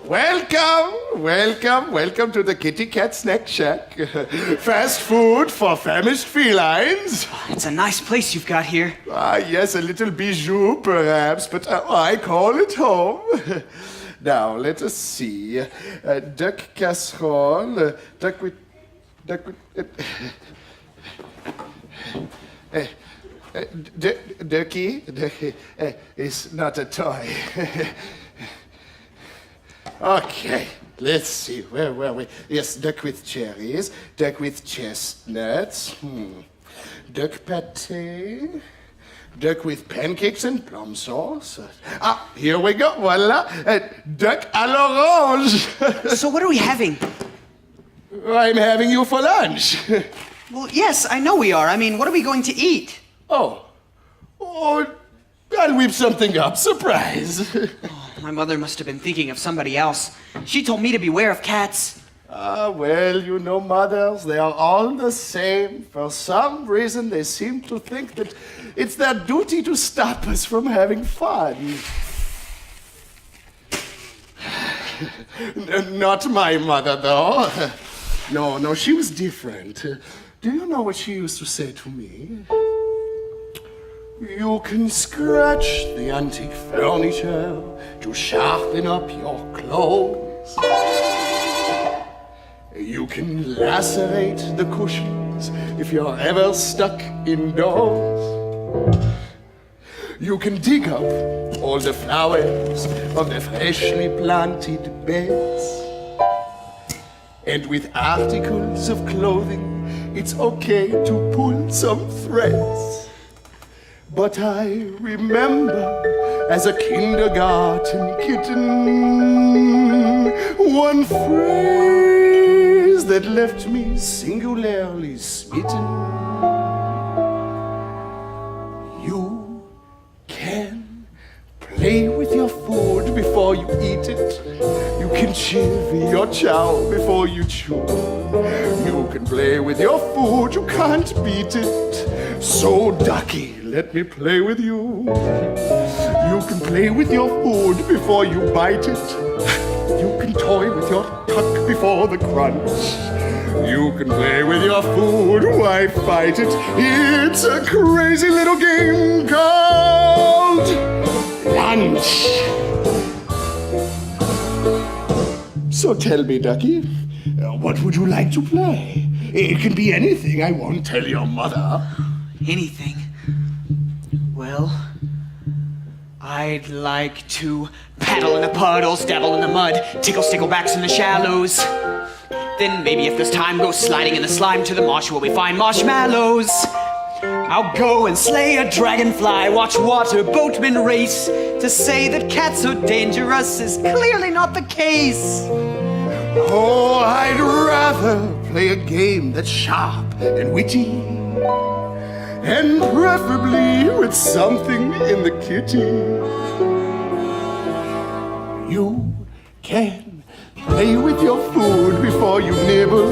Welcome to the Kitty Cat Snack Shack. Fast food for famished felines. It's a nice place you've got here. Yes, a little bijou perhaps, but I call it home. Now, let us see. Duck casserole, Ducky is not a toy. Okay, let's see. Where were we? Yes, duck with cherries, duck with chestnuts, duck pate, duck with pancakes and plum sauce. Here we go. Voila, duck à l'orange. So what are we having? I'm having you for lunch. Well, yes, I know we are. I mean, what are we going to eat? Oh, I'll whip something up. Surprise. My mother must have been thinking of somebody else. She told me to beware of cats. Well, you know, mothers, they are all the same. For some reason, they seem to think that it's their duty to stop us from having fun. Not my mother, though. No, she was different. Do you know what she used to say to me? You can scratch the antique furniture to sharpen up your clothes. You can lacerate the cushions if you're ever stuck indoors. You can dig up all the flowers of the freshly planted beds. And with articles of clothing, it's okay to pull some threads. But I remember as a kindergarten kitten one phrase that left me singularly smitten. You can play with your food before you eat it. You can chivvy your chow before you chew. You can play with your food, you can't beat it. So, ducky, let me play with you. You can play with your food before you bite it. You can toy with your tuck before the crunch. You can play with your food, why fight it? It's a crazy little game called lunch. So tell me, ducky, what would you like to play? It can be anything, I won't tell your mother. Anything? Well, I'd like to paddle in the puddles, dabble in the mud, tickle sticklebacks in the shallows. Then maybe if this time go sliding in the slime to the marsh where we find marshmallows. I'll go and slay a dragonfly, watch water boatmen race. To say that cats are dangerous is clearly not the case. Oh, I'd rather play a game that's sharp and witty. And preferably with something in the kitty. You can play with your food before you nibble.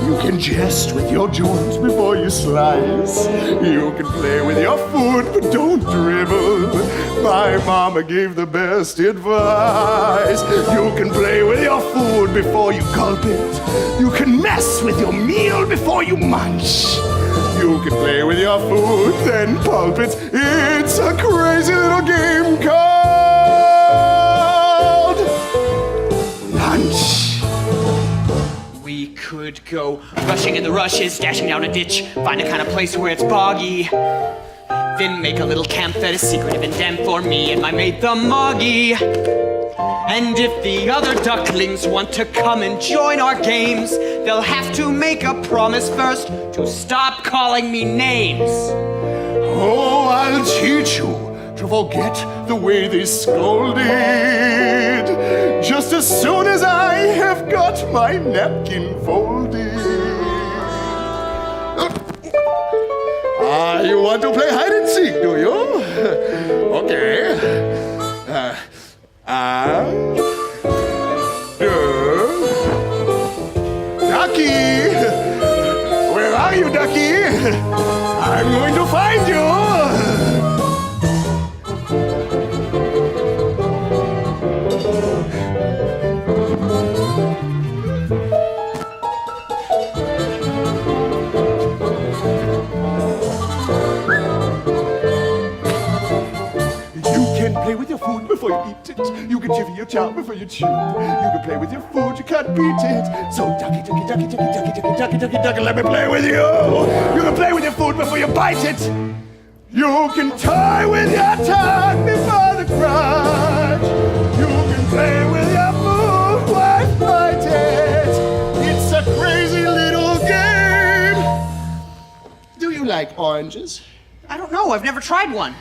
You can jest with your joints before you slice. You can play with your food, but don't dribble. My mama gave the best advice. You can play with your food before you gulp it. You can mess with your meal before you munch. You can play with your food, then pulp it. It's a crazy little game called lunch. We could go rushing in the rushes, dashing down a ditch, find a kind of place where it's boggy. Then make a little camp that is secretive and damp for me and my mate the Moggy. And if the other ducklings want to come and join our games, they'll have to make a promise first to stop calling me names. Oh, I'll teach you to forget the way they scolded, just as soon as I have got my napkin folded. You want to play hide and seek, do you? Okay. Ducky! Where are you, Ducky? I'm going to find you! can chill your chow before you chew. You can play with your food, you can't beat it. So ducky, ducky, ducky, ducky, ducky, ducky, ducky, ducky, ducky, let me play with you. You can play with your food before you bite it. You can toy with your tongue before the crunch. You can play with your food, why fight it? It's a crazy little game. Do you like oranges? I don't know. I've never tried one.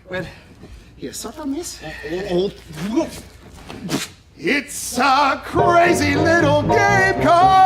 Well, here, suck on this. It's a crazy little game called